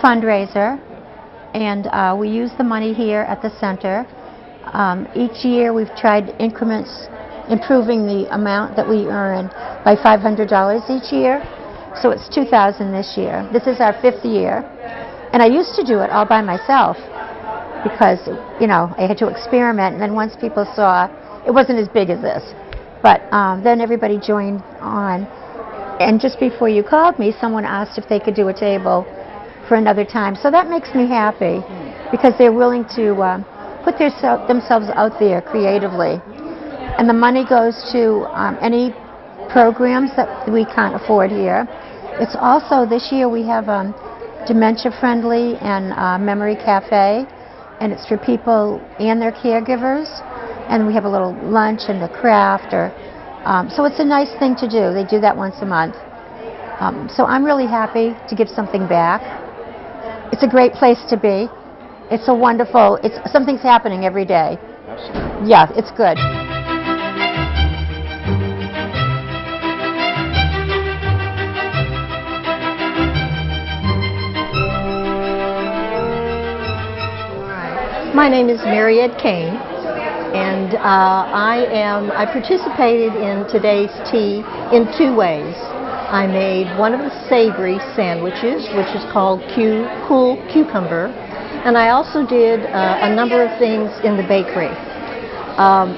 fundraiser, and we use the money here at the center. Each year we've tried increments, improving the amount that we earn by $500 each year. So it's $2,000 this year. This is our 5th year. And I used to do it all by myself because, you know, I had to experiment, and then once people saw it wasn't as big as this. But then everybody joined on. And just before you called me, someone asked if they could do a table for another time. So that makes me happy because they're willing to put themselves out there creatively. And the money goes to any programs that we can't afford here. It's also, this year we have dementia friendly and memory cafe, and it's for people and their caregivers. And we have a little lunch and a craft, so it's a nice thing to do. They do that once a month. So I'm really happy to give something back. It's a great place to be. It's a wonderful, something's happening every day. Absolutely. Yeah, it's good. My name is Mariette Kane, and I participated in today's tea in 2 ways. I made one of the savory sandwiches, which is called Cool Cucumber, and I also did a number of things in the bakery.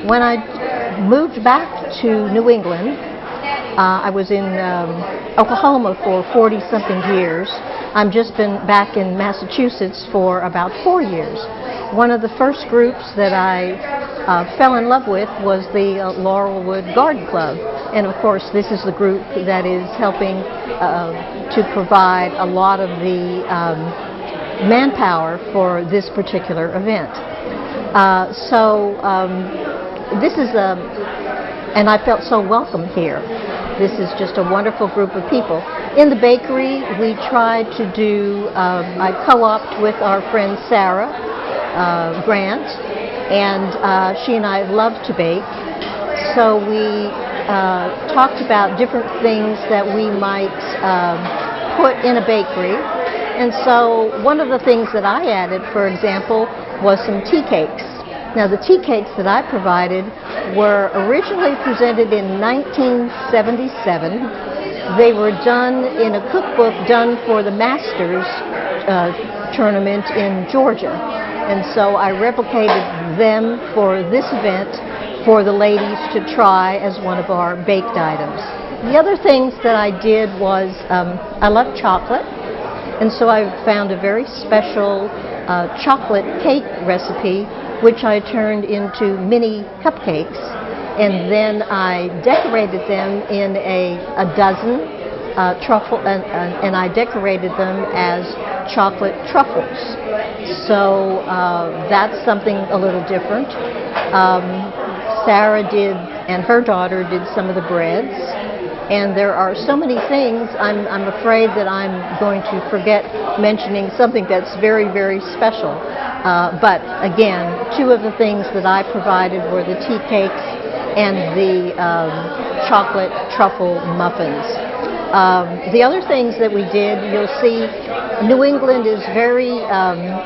When I moved back to New England, I was in Oklahoma for 40-something years. I've just been back in Massachusetts for about 4 years. One of the first groups that I fell in love with was the Laurelwood Garden Club. And of course, this is the group that is helping to provide a lot of the manpower for this particular event. This is and I felt so welcome here. This is just a wonderful group of people. In the bakery, we tried to do, I co-opted with our friend Sarah Grant, and she and I love to bake. So we talked about different things that we might put in a bakery. And so one of the things that I added, for example, was some tea cakes. Now the tea cakes that I provided were originally presented in 1977. They were done in a cookbook done for the Masters tournament in Georgia. And so I replicated them for this event for the ladies to try as one of our baked items. The other things that I did was, I love chocolate, and so I found a very special chocolate cake recipe, which I turned into mini cupcakes, and then I decorated them in a dozen truffle, and I decorated them as chocolate truffles. So that's something a little different. Sarah did, and her daughter did some of the breads. And there are so many things, I'm afraid that I'm going to forget mentioning something that's very, very special. But again, 2 of the things that I provided were the tea cakes and the chocolate truffle muffins. The other things that we did, you'll see New England is very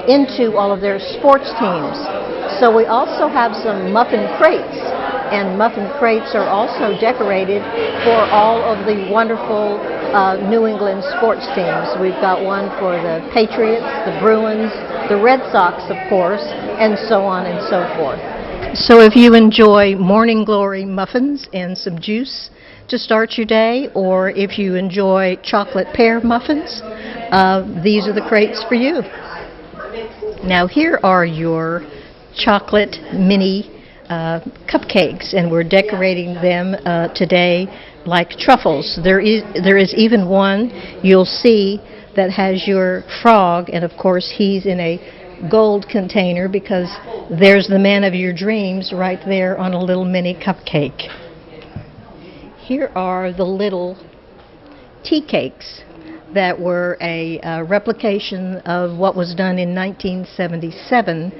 into all of their sports teams. So we also have some muffin crates, and muffin crates are also decorated for all of the wonderful New England sports teams. We've got one for the Patriots, the Bruins, the Red Sox, of course, and so on and so forth. So if you enjoy Morning Glory muffins and some juice to start your day, or if you enjoy chocolate pear muffins, these are the crates for you. Now here are your chocolate mini cupcakes, and we're decorating them today like truffles. There is even one you'll see that has your frog, and of course he's in a gold container because there's the man of your dreams right there on a little mini cupcake. Here are the little tea cakes that were a replication of what was done in 1977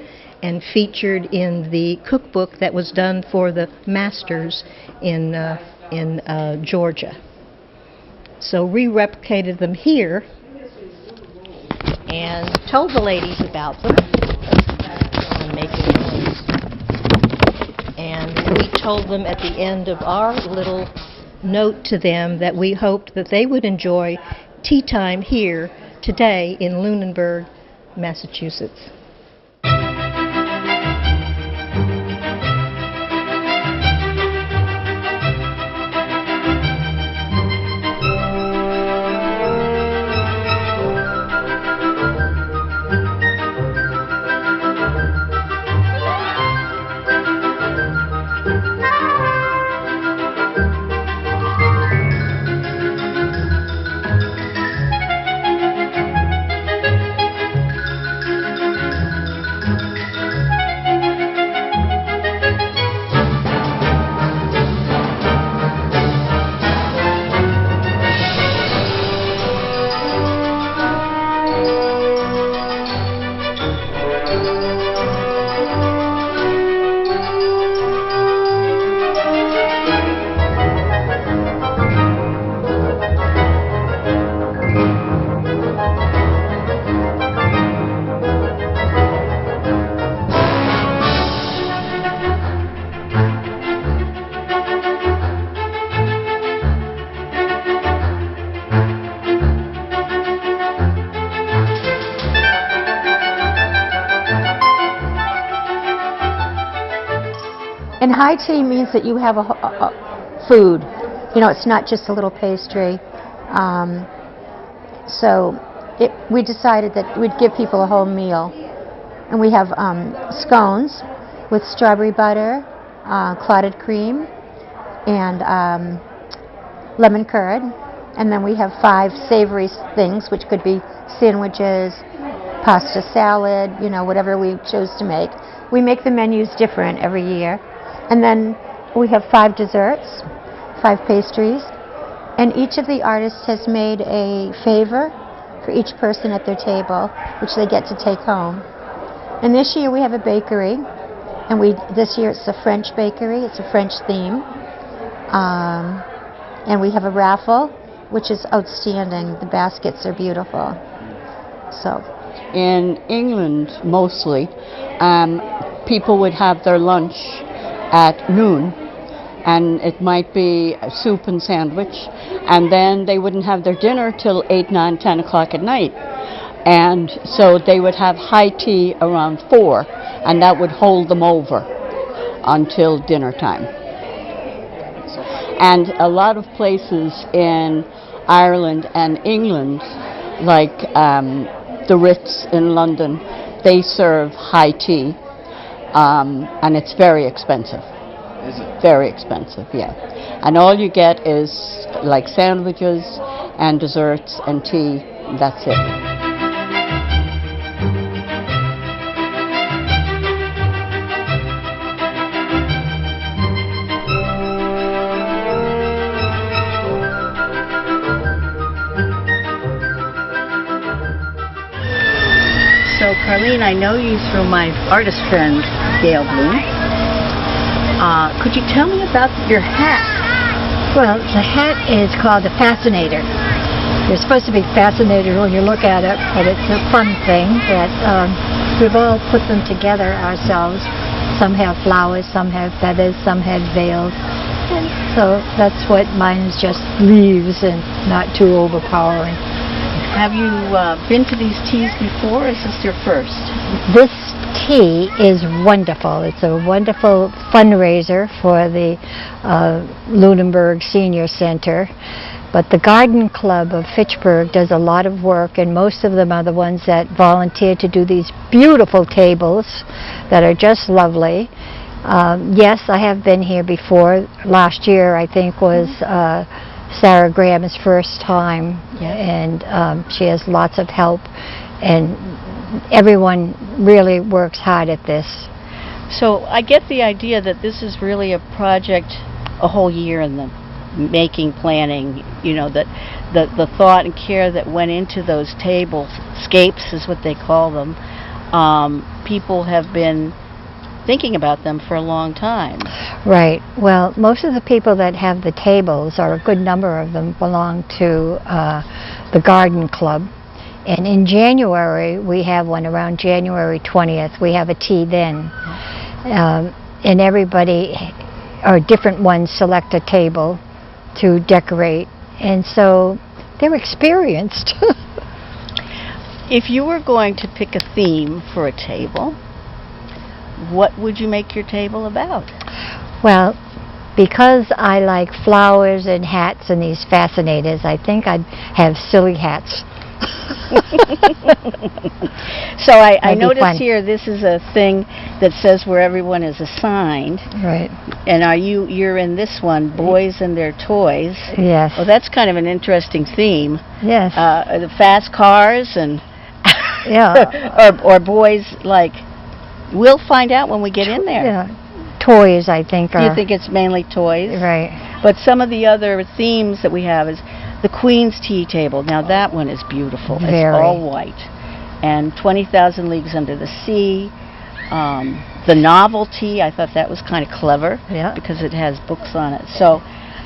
and featured in the cookbook that was done for the Masters in Georgia. So we replicated them here, and told the ladies about them and making noise. And we told them at the end of our little note to them that we hoped that they would enjoy tea time here today in Lunenburg, Massachusetts. And HighTea means that you have a food. You know, it's not just a little pastry. We decided that we'd give people a whole meal. And we have scones with strawberry butter, clotted cream, and lemon curd. And then we have 5 savory things, which could be sandwiches, pasta salad, you know, whatever we chose to make. We make the menus different every year. And then we have 5 desserts, 5 pastries, and each of the artists has made a favor for each person at their table, which they get to take home. And this year we have a bakery, and this year it's a French bakery, it's a French theme. And we have a raffle, which is outstanding. The baskets are beautiful. So, in England, mostly, people would have their lunch at noon, and it might be a soup and sandwich, and then they wouldn't have their dinner till 8, 9, 10 o'clock at night. And so they would have high tea around 4, and that would hold them over until dinner time. And a lot of places in Ireland and England, like the Ritz in London, they serve high tea. And it's very expensive. Is it? Very expensive, yeah. And all you get is like sandwiches and desserts and tea, and that's it. So, Carlene, I know you through my artist friend, Gail Bloom. Could you tell me about your hat? Well, the hat is called a fascinator. You're supposed to be fascinated when you look at it, but it's a fun thing that we've all put them together ourselves. Some have flowers, some have feathers, some have veils. And so that's what mine is, just leaves and not too overpowering. Have you been to these teas before, or is this your first? This tea is wonderful. It's a wonderful fundraiser for the Lunenburg Senior Center. But the Garden Club of Fitchburg does a lot of work, and most of them are the ones that volunteer to do these beautiful tables that are just lovely. Yes, I have been here before. Last year, I think, was Sarah Graham's first time, and she has lots of help, and everyone really works hard at this. So I get the idea that this is really a project a whole year in the making, planning, you know, that the thought and care that went into those tables, scapes is what they call them. People have been thinking about them for a long time. Right. Well, most of the people that have the tables, or a good number of them, belong to the Garden Club. And in January, we have one around January 20th. We have a tea then. And everybody, or different ones, select a table to decorate. And so they're experienced. If you were going to pick a theme for a table, what would you make your table about? Well, because I like flowers and hats and these fascinators, I think I'd have silly hats. So I That'd be notice fun. here this is a thing that says where everyone is assigned. Right. And you're in this one, boys and their toys. Yes. Well, that's kind of an interesting theme. Yes. The fast cars and Yeah. or boys like. We'll find out when we get in there. Yeah. Toys, I think, are... You think it's mainly toys? Right. But some of the other themes that we have is the Queen's Tea Table. Now that one is beautiful. It's Very. all white. And 20,000 Leagues Under the Sea. The novelty, I thought that was kind of clever. Yeah. Because it has books on it. So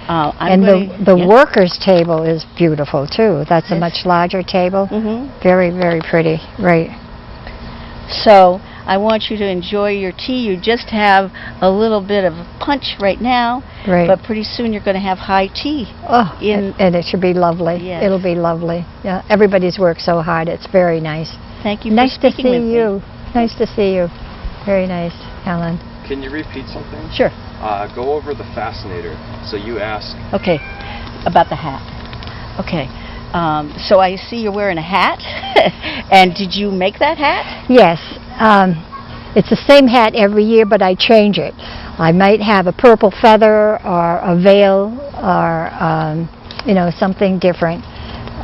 And the workers' table is beautiful, too. That's a Yes. much larger table. Mm-hmm. Very, very pretty. Right. So I want you to enjoy your tea. You just have a little bit of punch right now. Right. But pretty soon you're going to have high tea. Oh, in- and it should be lovely. Yes. It'll be lovely. Yeah, everybody's worked so hard. It's very nice. Thank you Nice for to speaking see with me. you. Nice to see you. Very nice, Helen. Can you repeat something? Sure. Go over the fascinator. So you ask. Okay, about the hat. Okay, so I see you're wearing a hat, and did you make that hat? Yes, it's the same hat every year, but I change it. I might have a purple feather or a veil or something different.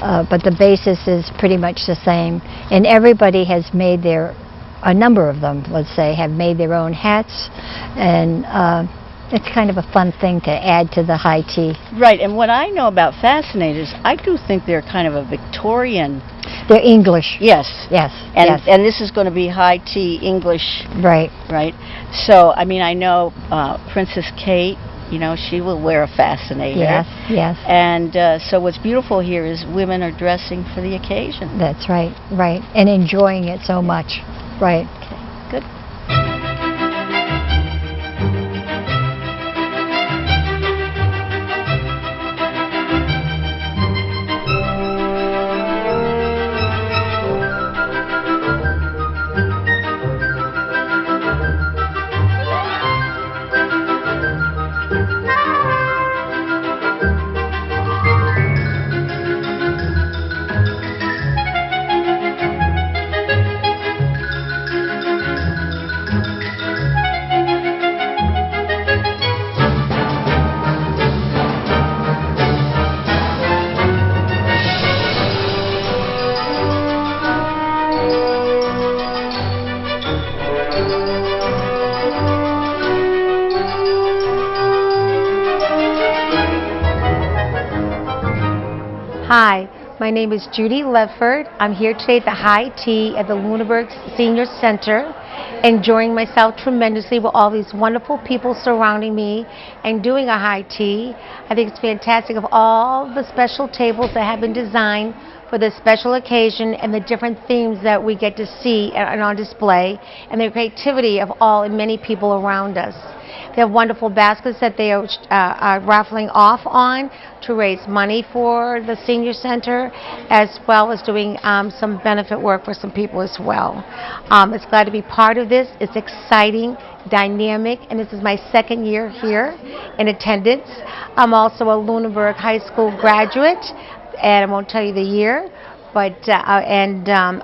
But the basis is pretty much the same. And everybody has made a number of them, let's say, have made their own hats. And it's kind of a fun thing to add to the high tea. Right, and what I know about fascinators, I do think they're kind of a Victorian. They're English. Yes. Yes, And yes. and this is going to be high tea English, Right. right? So, I mean, I know Princess Kate, she will wear a fascinator. Yes, yes. And so what's beautiful here is women are dressing for the occasion. That's right, right. And enjoying it so much. Right. Good. Hi, my name is Judy Lefford. I'm here today at the High Tea at the Lunenburg Senior Center, enjoying myself tremendously with all these wonderful people surrounding me and doing a high tea. I think it's fantastic of all the special tables that have been designed for this special occasion and the different themes that we get to see and on display, and the creativity of all and many people around us. They have wonderful baskets that they are raffling off on to raise money for the senior center, as well as doing some benefit work for some people as well. It's glad to be part of this. It's exciting, dynamic, and this is my second year here in attendance. I'm also a Lunenburg High School graduate, and I won't tell you the year, but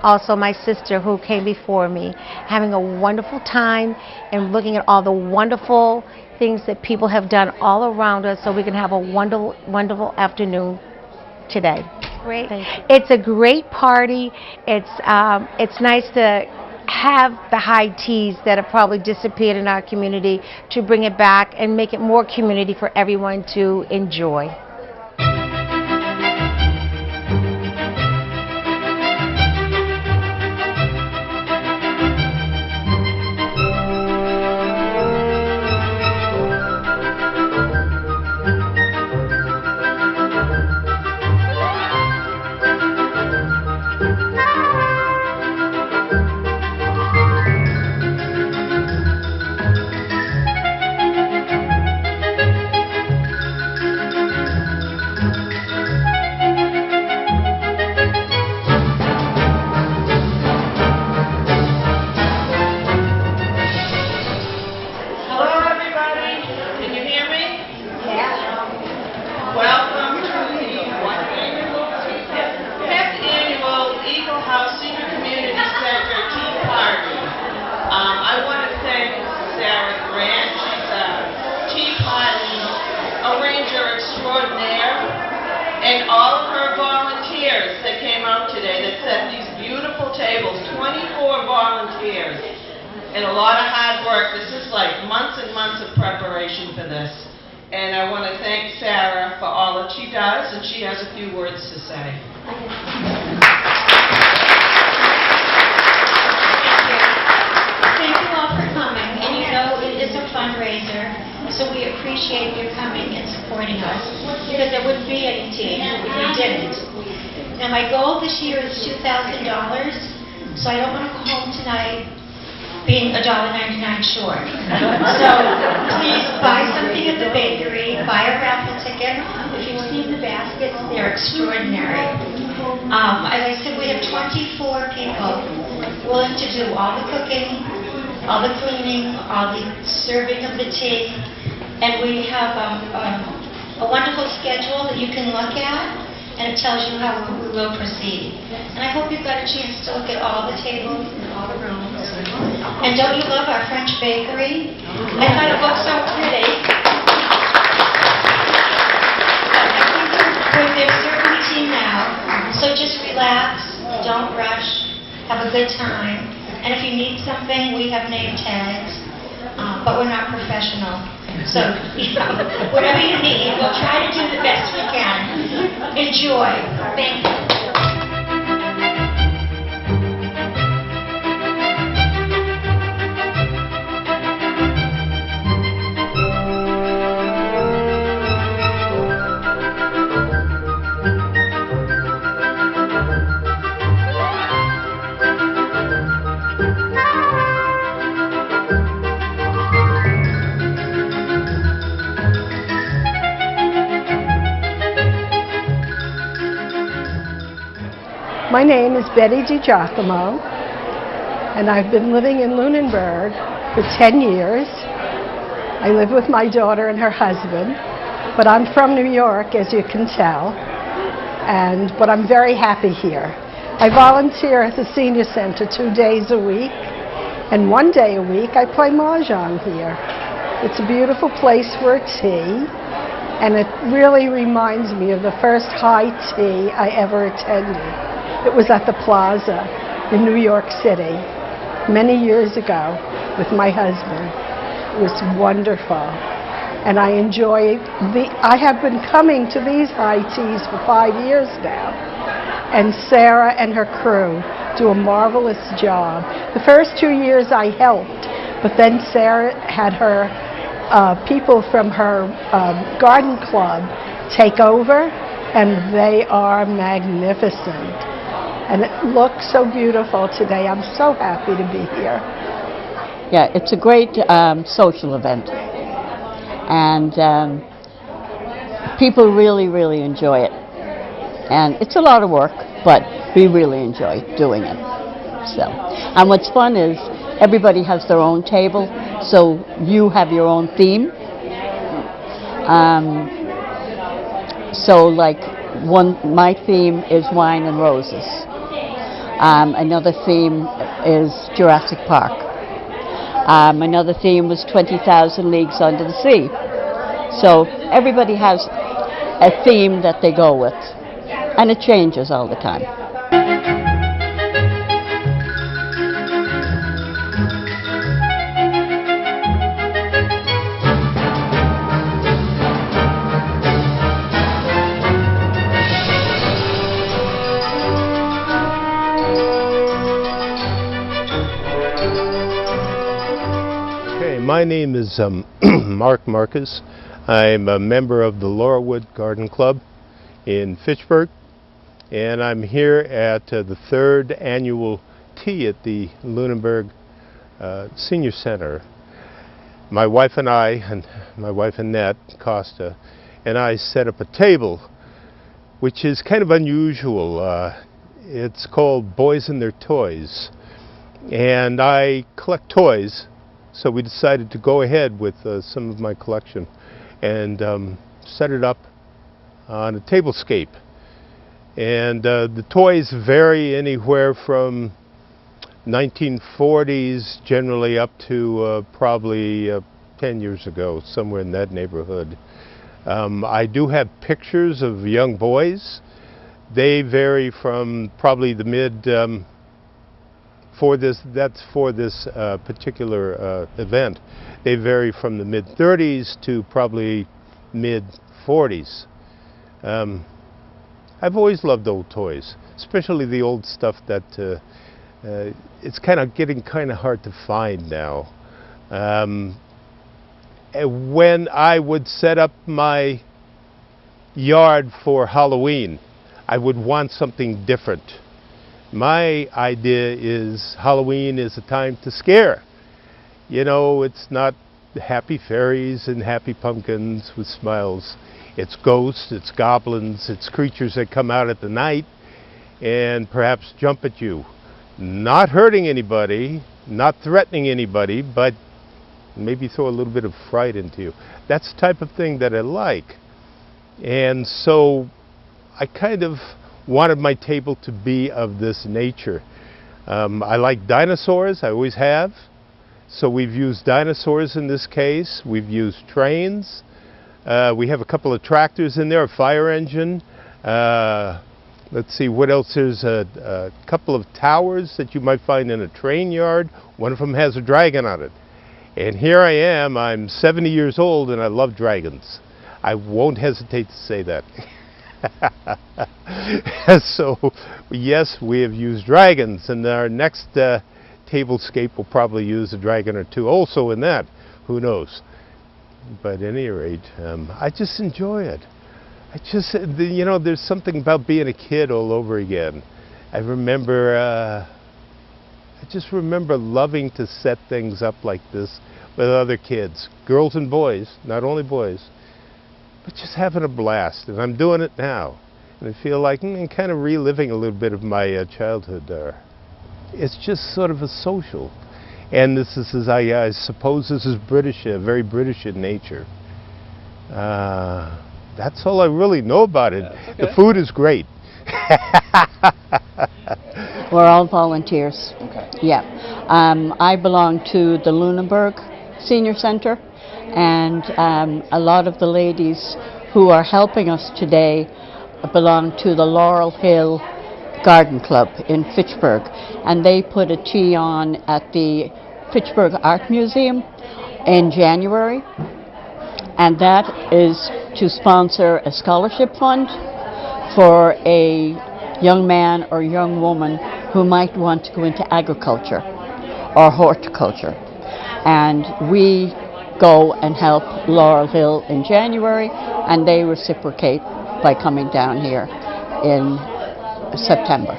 also my sister who came before me, having a wonderful time and looking at all the wonderful things that people have done all around us so we can have a wonderful, wonderful afternoon today. Great. It's a great party. It's nice to have the high teas that have probably disappeared in our community, to bring it back and make it more community for everyone to enjoy. set these beautiful tables, 24 volunteers, and a lot of hard work. This is like months and months of preparation for this. And I want to thank Sarah for all that she does, and she has a few words to say. Thank you all for coming, and you know it is a fundraiser, so we appreciate your coming and supporting us, because there wouldn't be any tea if we didn't. Now my goal this year is $2,000, so I don't want to go home tonight being $1.99 short. So please buy something at the bakery, buy a raffle ticket. If you've seen the baskets, they're extraordinary. As I said, we have 24 people willing to do all the cooking, all the cleaning, all the serving of the tea, and we have a wonderful schedule that you can look at, and it tells you how we will proceed. And I hope you've got a chance to look at all the tables and all the rooms. And don't you love our French bakery? I thought it looked so pretty. I think they're serving tea now, so just relax, don't rush, have a good time. And if you need something, we have name tags, but we're not professional. So, whatever you need, we'll try to do the best we can. Enjoy. Thank you. My name is Betty DiGiacomo, and I've been living in Lunenburg for 10 years. I live with my daughter and her husband, but I'm from New York, as you can tell, but I'm very happy here. I volunteer at the senior center 2 days a week, and 1 day a week I play mahjong here. It's a beautiful place for a tea, and it really reminds me of the first high tea I ever attended. It was at the Plaza in New York City many years ago with my husband. It was wonderful, and I have been coming to these high teas for 5 years now, and Sarah and her crew do a marvelous job. The first 2 years I helped, but then Sarah had her people from her garden club take over, and they are magnificent. And it looks so beautiful today. I'm so happy to be here. Yeah, it's a great social event, and people really, really enjoy it. And it's a lot of work, but we really enjoy doing it. So, and what's fun is everybody has their own table, so you have your own theme. So, like my theme is wine and roses. Another theme is Jurassic Park. Another theme was 20,000 Leagues Under the Sea. So everybody has a theme that they go with, and it changes all the time. My name is Mark Marcus. I'm a member of the Laurelwood Garden Club in Fitchburg, and I'm here at the 3rd annual tea at the Lunenburg Senior Center. My wife Annette Costa, and I set up a table, which is kind of unusual. It's called Boys and Their Toys, and I collect toys. So we decided to go ahead with some of my collection and set it up on a tablescape. And the toys vary anywhere from 1940s generally up to probably 10 years ago, somewhere in that neighborhood. I do have pictures of young boys They vary from probably the mid, that's for this particular event. They vary from the mid-30s to probably mid-40s. I've always loved old toys, especially the old stuff that it's kind of getting kind of hard to find now. When I would set up my yard for Halloween, I would want something different. My idea is Halloween is a time to scare. You know, it's not happy fairies and happy pumpkins with smiles. It's ghosts, it's goblins, it's creatures that come out at the night and perhaps jump at you. Not hurting anybody, not threatening anybody, but maybe throw a little bit of fright into you. That's the type of thing that I like. And so I kind of wanted my table to be of this nature. I like dinosaurs, I always have. So we've used dinosaurs in this case. We've used trains. We have a couple of tractors in there, a fire engine. Let's see, what else? There's a couple of towers that you might find in a train yard. One of them has a dragon on it. And here I am, I'm 70 years old and I love dragons. I won't hesitate to say that. So, yes, we have used dragons, and our next tablescape will probably use a dragon or two also in that. Who knows? But at any rate, I just enjoy it. You know, there's something about being a kid all over again. I just remember loving to set things up like this with other kids, girls and boys, not only boys, but just having a blast. And I'm doing it now. And I feel like I'm kind of reliving a little bit of my childhood there. It's just sort of a social. And this is, I suppose this is British, very British in nature. That's all I really know about it. Yeah, okay. The food is great. We're all volunteers. Okay. Yeah. I belong to the Lunenburg Senior Center, and a lot of the ladies who are helping us today belong to the Laurel Hill Garden Club in Fitchburg, and they put a tea on at the Fitchburg Art Museum in January, and that is to sponsor a scholarship fund for a young man or young woman who might want to go into agriculture or horticulture. And we go and help Laurel Hill in January, and they reciprocate by coming down here in September.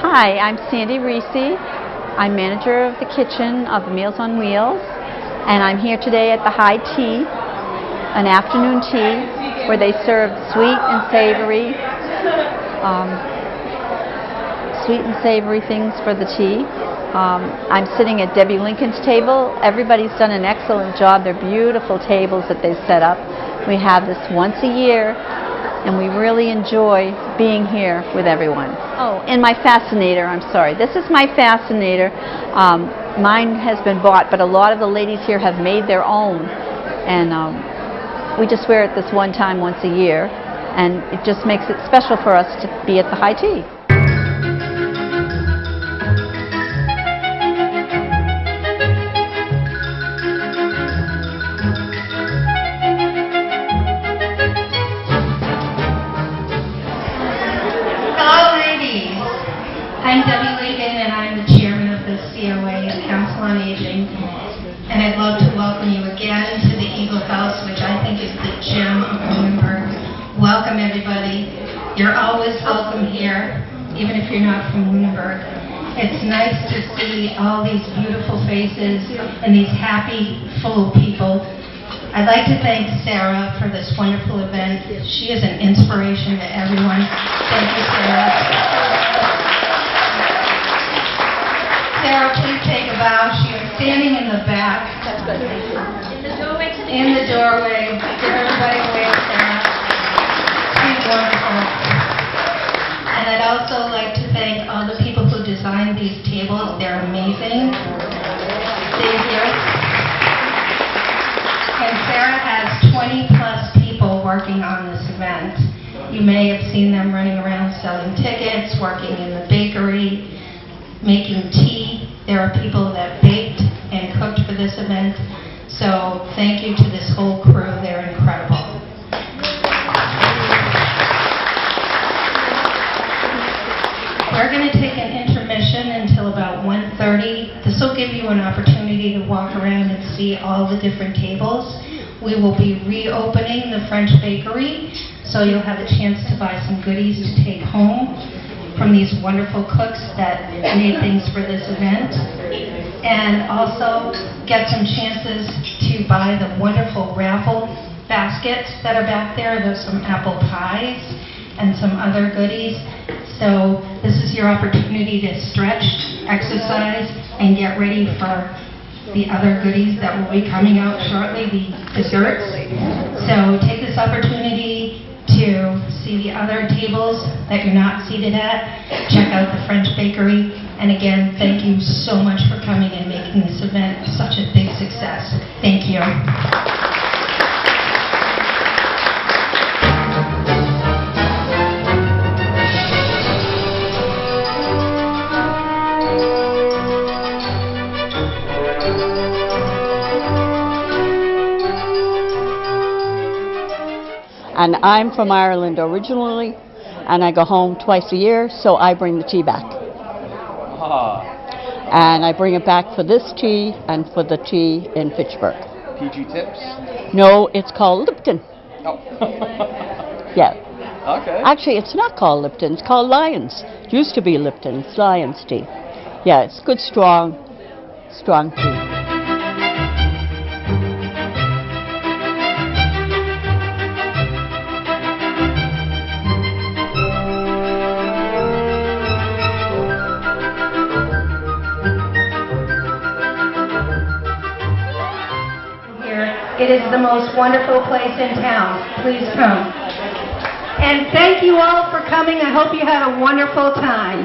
Hi, I'm Sandy Reese. I'm manager of the kitchen of the Meals on Wheels, and I'm here today at the HighTea, an afternoon tea where they serve sweet and savory things for the tea. I'm sitting at Debbie Lincoln's table. Everybody's done an excellent job. They're beautiful tables that they've set up. We have this once a year, and we really enjoy being here with everyone. Oh, and my fascinator, I'm sorry. This is my fascinator. Mine has been bought, but a lot of the ladies here have made their own. And we just wear it this one time once a year, and it just makes it special for us to be at the HighTea. I'm Debbie Lincoln, and I'm the chairman of the COA, Council on Aging. And I'd love to welcome you again to the Eagle House, which I think is the gem of Lunenburg. Welcome, everybody. You're always welcome here, even if you're not from Lunenburg. It's nice to see all these beautiful faces and these happy, full people. I'd like to thank Sarah for this wonderful event. She is an inspiration to everyone. Thank you, Sarah. Sarah, please take a bow. She is standing in the back. That's good. In the doorway to the In the doorway. Give everybody a wave, Sarah. She's wonderful. And I'd also like to thank all the people who designed these tables. tables. They're amazing. Thank you. And Sarah has 20 plus people working on this event. You may have seen them running around selling tickets, working in the bakery, making tea. There are people that baked and cooked for this event. So thank you to this whole crew. They're incredible. We're going to take an intermission until about 1:30. This will give you an opportunity to walk around and see all the different tables. We will be reopening the French bakery, so you'll have a chance to buy some goodies to take home from these wonderful cooks that made things for this event. And also get some chances to buy the wonderful raffle baskets that are back there. There's some apple pies and some other goodies. So this is your opportunity to stretch, exercise, and get ready for the other goodies that will be coming out shortly, the desserts. So take this opportunity to see the other tables that you're not seated at. Check out the French bakery. And again, thank you so much for coming and making this event such a big success. Thank you. And I'm from Ireland originally, and I go home twice a year, so I bring the tea back. And I bring it back for this tea and for the tea in Fitchburg. PG Tips? No, it's called Lipton. Oh. Yeah. Okay. Actually, it's not called Lipton, it's called Lyons. It used to be Lipton, it's Lyons tea. Yeah, it's good, strong tea. It is the most wonderful place in town. Please come. And thank you all for coming. I hope you had a wonderful time.